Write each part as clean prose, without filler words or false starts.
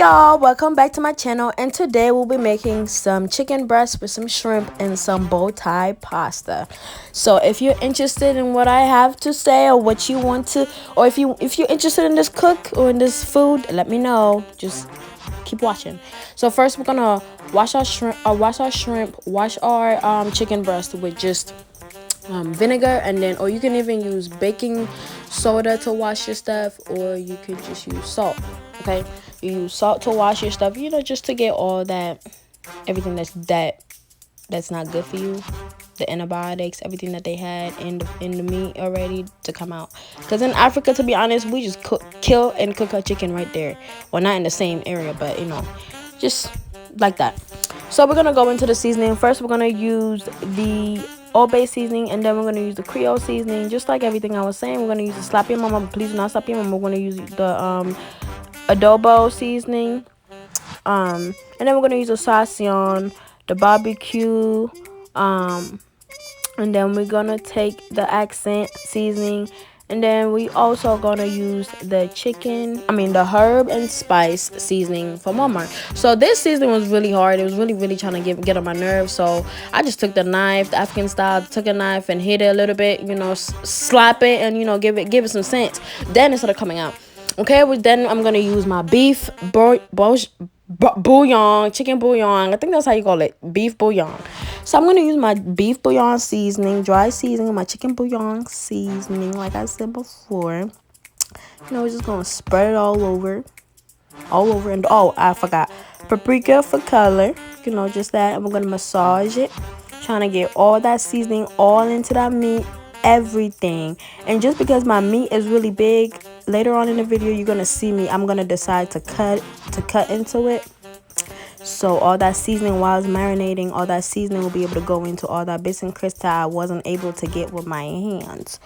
y'all, welcome back to my channel, and today we'll be making some chicken breast with some shrimp and some bow tie pasta. So if you're interested in what I have to say, or what you want to, or if you're interested in this cook or in this food, let me know. Just keep watching. So first we're gonna wash our shrimp, wash our chicken breast with just vinegar, and then, or you can even use baking soda to wash your stuff, or you could just use salt. Okay, you use salt to wash your stuff, just to get all that, everything that's not good for you, the antibiotics, everything that they had in the meat already, to come out. Because in Africa, to be honest, we just kill and cook our chicken right there. Well, not in the same area, but just like that. So we're gonna go into the seasoning. First we're gonna use the all-base seasoning, and then we're going to use the Creole seasoning. Just like everything I was saying, we're going to use the slap your mama, please do not slap your mama. We're going to use the adobo seasoning, and then we're going to use the sazon, the barbecue, and then we're going to take the accent seasoning, and then we also gonna use the the herb and spice seasoning from Walmart. So this seasoning was really hard. It was really trying to get on my nerves. So I just took the knife, the African style, took a knife and hit it a little bit, slap it, and give it some sense. Then it started coming out. Okay, then I'm gonna use my beef bouillon, chicken bouillon. I think that's how you call it, beef bouillon. So I'm gonna use my beef bouillon seasoning, dry seasoning, my chicken bouillon seasoning, like I said before. We're just gonna spread it all over, and oh, I forgot paprika for color. Just that, and we're gonna massage it, trying to get all that seasoning all into that meat, everything. And just because my meat is really big, later on in the video you're gonna see me, I'm gonna decide to cut into it. So all that seasoning, while it's marinating, all that seasoning will be able to go into all that bits and crisps that I wasn't able to get with my hands.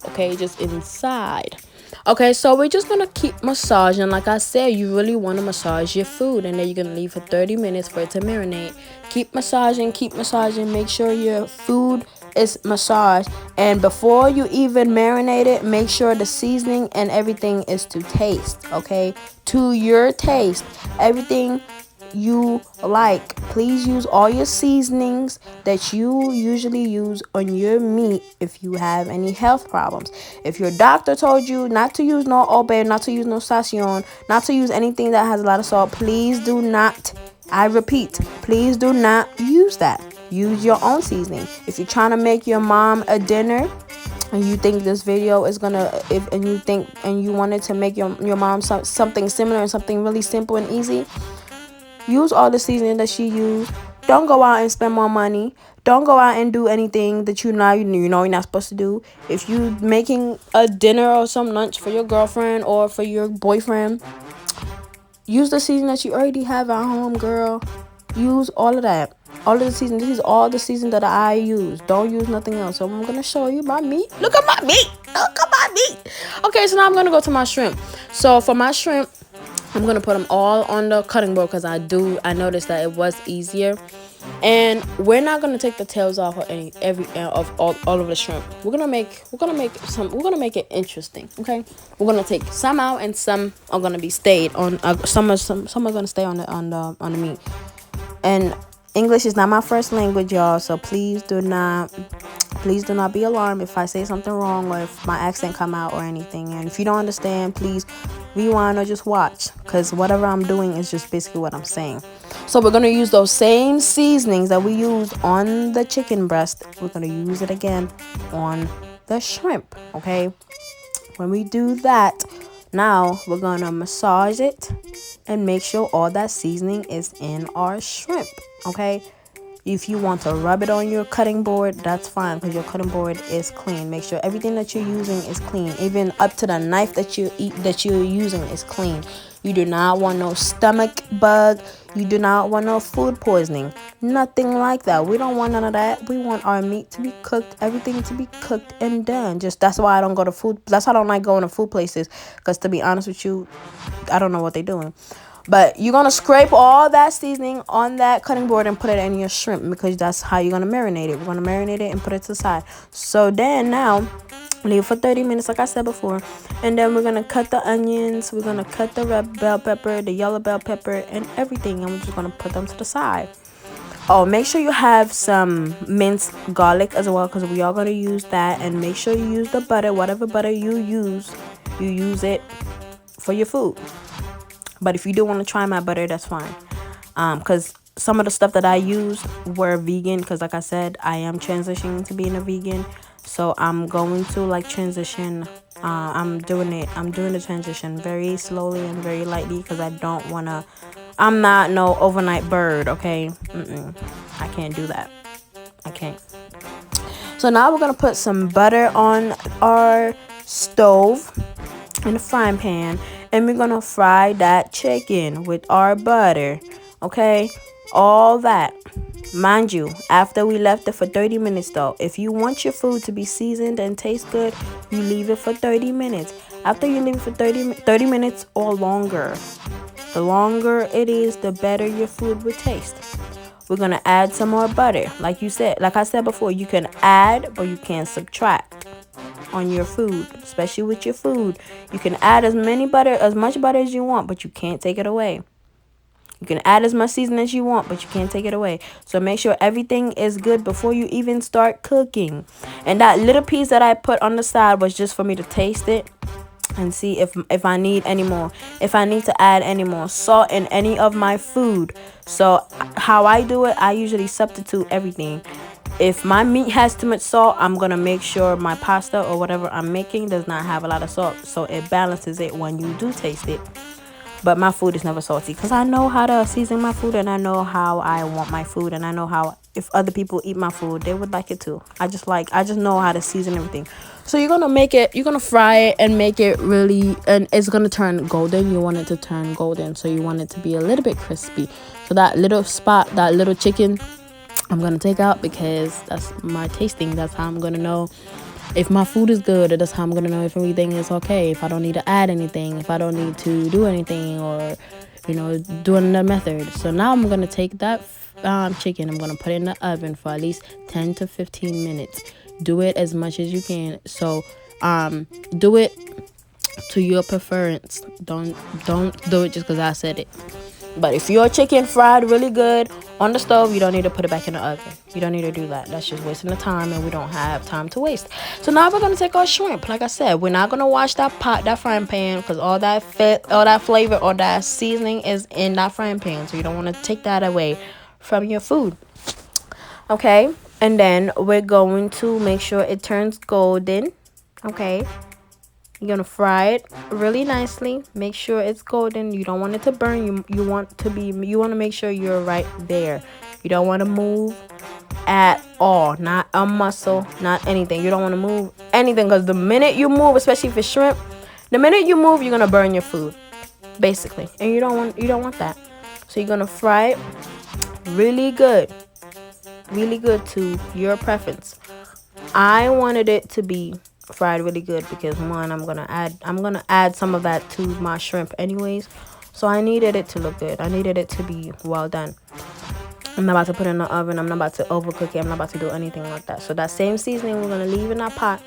Okay, just inside. Okay, so we're just gonna keep massaging. Like I said, you really want to massage your food, and then you're gonna leave for 30 minutes for it to marinate. Keep massaging, make sure your food is massaged, and before you even marinate it, make sure the seasoning and everything is to taste. Okay, to your taste, everything you like. Please use all your seasonings that you usually use on your meat if you have any health problems. If your doctor told you not to use no obey, not to use no sazon, not to use anything that has a lot of salt, please do not, I repeat, please do not use that. Use your own seasoning. If you're trying to make your mom a dinner, and you think this video is gonna, and you wanted to make your mom something similar and something really simple and easy, use all the seasoning that she used. Don't go out and spend more money. Don't go out and do anything that you're not supposed to do. If you making a dinner or some lunch for your girlfriend or for your boyfriend, use the seasoning that you already have at home, girl. Use all of that. All of the seasoning. This is all the seasoning that I use. Don't use nothing else. So I'm gonna show you my meat. Look at my meat. Look at my meat. Okay, so now I'm gonna go to my shrimp. So for my shrimp, I'm gonna put them all on the cutting board because I noticed that it was easier. And we're not gonna take the tails off or all of the shrimp. We're gonna make it interesting. Okay, we're gonna take some out, and some are gonna be stayed on. Some are gonna stay on the meat. And English is not my first language, y'all, so please do not be alarmed if I say something wrong or if my accent come out or anything. And if you don't understand, please rewind or just watch, because whatever I'm doing is just basically what I'm saying. So we're going to use those same seasonings that we used on the chicken breast. We're going to use it again on the shrimp. Okay, when we do that, now we're going to massage it and make sure all that seasoning is in our shrimp. Okay, if you want to rub it on your cutting board, that's fine, because your cutting board is clean. Make sure everything that you're using is clean, even up to the knife that you're using is clean. You do not want no stomach bug. You do not want no food poisoning. Nothing like that. We don't want none of that. We want our meat to be cooked, everything to be cooked and done. That's why I don't go to food. That's why I don't like going to food places, because to be honest with you, I don't know what they're doing. But you're going to scrape all that seasoning on that cutting board and put it in your shrimp, because that's how you're going to marinate it. We're going to marinate it and put it to the side. So then now Leave it for 30 minutes, like I said before. And then we're going to cut the onions. We're going to cut the red bell pepper, the yellow bell pepper, and everything. And we're just going to put them to the side. Oh, make sure you have some minced garlic as well, because we are going to use that. And make sure you use the butter. Whatever butter you use it for your food. But if you do want to try my butter, that's fine. Because some of the stuff that I used were vegan, because like I said, I am transitioning to being a vegan. So I'm going to like transition. I'm doing the transition very slowly and very lightly, because I don't want to. I'm not no overnight bird, okay? I can't do that. I can't. So now we're going to put some butter on our stove in the frying pan, and we're going to fry that chicken with our butter, okay? All that. Mind you, after we left it for 30 minutes though. If you want your food to be seasoned and taste good, you leave it for 30 minutes. After you leave it for 30 minutes or longer, the longer it is, the better your food will taste. We're going to add some more butter. Like I said before, you can add, but you can't subtract on your food, especially with your food. You can add as much butter as you want, but you can't take it away. You can add as much seasoning as you want, but you can't take it away. So make sure everything is good before you even start cooking. And that little piece that I put on the side was just for me to taste it and see if I need any more, if I need to add any more salt in any of my food. So how I do it, I usually substitute everything. If my meat has too much salt, I'm going to make sure my pasta or whatever I'm making does not have a lot of salt, so it balances it when you do taste it. But my food is never salty, because I know how to season my food, and I know how I want my food, and I know how if other people eat my food, they would like it too. I just know how to season everything. So you're gonna fry it and make it really, and it's gonna turn golden. You want it to turn golden, so you want it to be a little bit crispy. So that little spot, that little chicken, I'm gonna take out, because that's my tasting. That's how I'm gonna know if my food is good, or that's how I'm gonna know if everything is okay, if I don't need to add anything, if I don't need to do anything, or do another method. So now I'm gonna take that chicken, I'm gonna put it in the oven for at least 10 to 15 minutes. Do it as much as you can. So do it to your preference. Don't do it just because I said it. But if your chicken fried really good on the stove, you don't need to put it back in the oven. You don't need to do that. That's just wasting the time, and we don't have time to waste. So now we're going to take our shrimp. Like I said, we're not going to wash that frying pan, because all that flavor, all that seasoning is in that frying pan. So you don't want to take that away from your food. Okay? And then we're going to make sure it turns golden. Okay? You're gonna fry it really nicely. Make sure it's golden. You don't want it to burn. You want to make sure you're right there. You don't want to move at all. Not a muscle, not anything. You don't want to move anything, because the minute you move, especially if it's shrimp, the minute you move, you're gonna burn your food, basically. And you don't want that. So you're gonna fry it really good to your preference. I wanted it to be fried really good, because one, I'm gonna add some of that to my shrimp anyways, so I needed it to look good. I needed it to be well done. I'm not about to put it in the oven. I'm not about to overcook it. I'm not about to do anything like that. So that same seasoning we're gonna leave in our pot,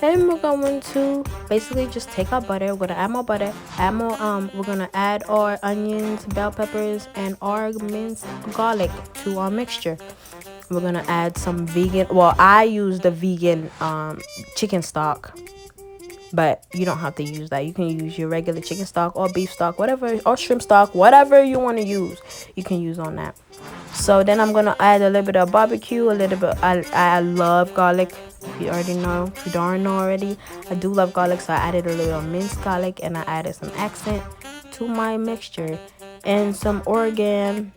and we're going to basically just take our butter. We're gonna add more butter, we're gonna add our onions, bell peppers, and our minced garlic to our mixture. We're going to add some vegan. Well, I use the vegan chicken stock. But you don't have to use that. You can use your regular chicken stock or beef stock, whatever. Or shrimp stock. Whatever you want to use, you can use on that. So then I'm going to add a little bit of barbecue. A little bit. I love garlic. If you already know. If you don't know already. I do love garlic. So I added a little minced garlic. And I added some accent to my mixture. And some oregano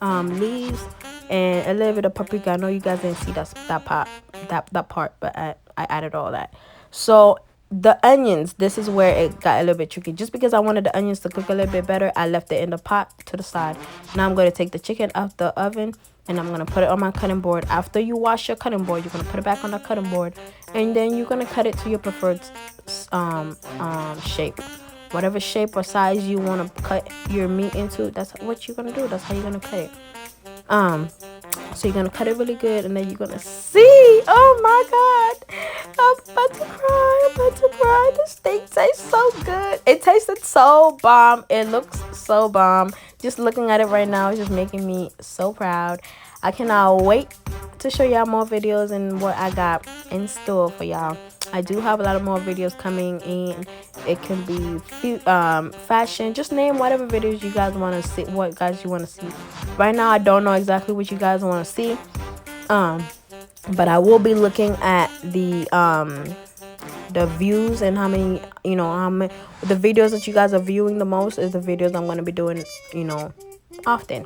leaves. And a little bit of paprika. I know you guys didn't see that part, but I added all that. So the onions, this is where it got a little bit tricky. Just because I wanted the onions to cook a little bit better, I left it in the pot to the side. Now I'm going to take the chicken out the oven, and I'm going to put it on my cutting board. After you wash your cutting board, you're going to put it back on the cutting board, and then you're going to cut it to your preferred shape. Whatever shape or size you want to cut your meat into, that's what you're going to do. That's how you're going to cut it. So you're gonna cut it really good, and then you're gonna see, oh my god, I'm about to cry. so bomb. It looks so bomb. Just looking at it right now is just making me so proud. I cannot wait to show y'all more videos and what I got in store for y'all. I do have a lot of more videos coming in. It can be fashion. Just name whatever videos you guys want to see. What guys you want to see. Right now, I don't know exactly what you guys want to see. But I will be looking at the views and how many, the videos that you guys are viewing the most is the videos I'm going to be doing, often.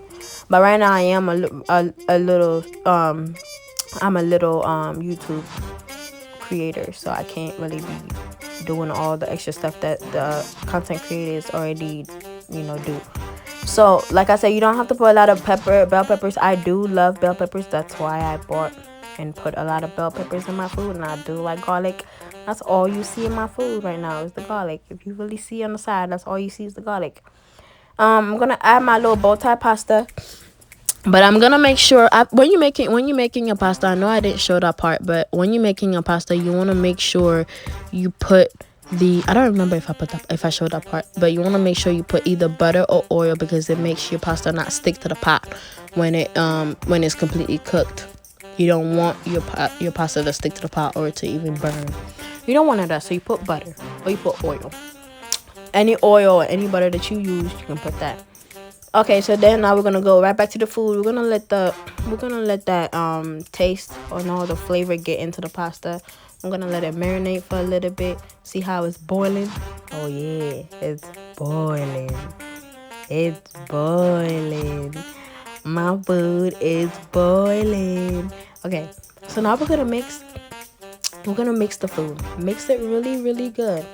But right now I am a little YouTube creator, so I can't really be doing all the extra stuff that the content creators already, do. So like I said, you don't have to put a lot of bell peppers. I do love bell peppers. That's why I bought and put a lot of bell peppers in my food, and I do like garlic. That's all you see in my food right now is the garlic. If you really see on the side, that's all you see is the garlic. I'm gonna add my little bow tie pasta, but I'm gonna make sure when you're making your pasta. I know I didn't show that part, but when you're making your pasta, you want to make sure you put I don't remember if I showed that part, but you want to make sure you put either butter or oil, because it makes your pasta not stick to the pot when it's completely cooked. You don't want your pasta to stick to the pot or to even burn. You don't want that, so you put butter or you put oil. Any oil or any butter that you use, you can put that. Okay, so then now we're gonna go right back to the food. We're gonna let that taste and all the flavor get into the pasta. I'm gonna let it marinate for a little bit. See how it's boiling? Oh yeah, it's boiling. It's boiling. My food is boiling. Okay, so now we're gonna mix the food. Mix it really, really good.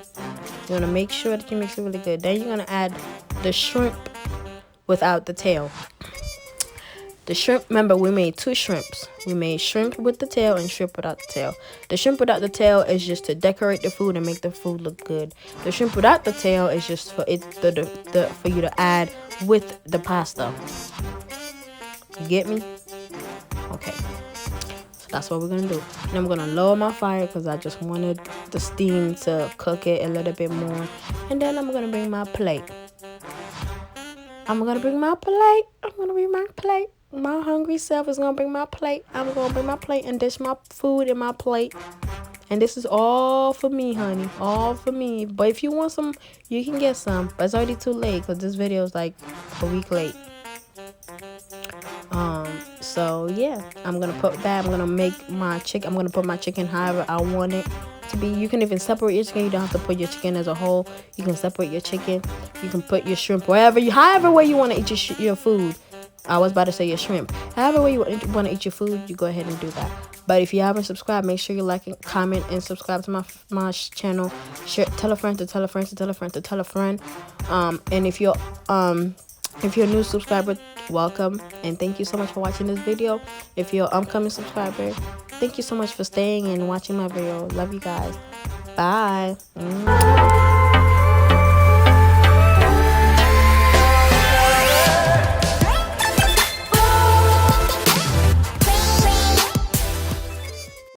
You're gonna make sure that you mix it really good. Then you're gonna add the shrimp without the tail. The shrimp, remember, we made 2 shrimps. We made shrimp with the tail and shrimp without the tail. The shrimp without the tail is just to decorate the food and make the food look good. The shrimp without the tail is just for for you to add with the pasta. You get me? Okay. So that's what we're gonna do. And I'm gonna lower my fire because I just wanted the steam to cook it a little bit more. And then I'm gonna bring my plate. My hungry self is gonna bring my plate. I'm gonna bring my plate and dish my food in my plate. And this is all for me, honey. All for me. But if you want some, you can get some. But it's already too late because this video is like a week late. So yeah, I'm gonna put that. I'm gonna make my chicken. I'm gonna put my chicken however I want it to be. You can even separate your chicken. You don't have to put your chicken as a whole. You can separate your chicken. You can put your shrimp however way you want to eat your food. I was about to say your shrimp. However way you want to eat your food, you go ahead and do that. But if you haven't subscribed, make sure you like and comment and subscribe to my channel. Share, tell a friend to tell a friend to tell a friend to tell a friend. And if you're a new subscriber, welcome and thank you so much for watching this video. If you're an upcoming subscriber, thank you so much for staying and watching my video. Love you guys. Bye.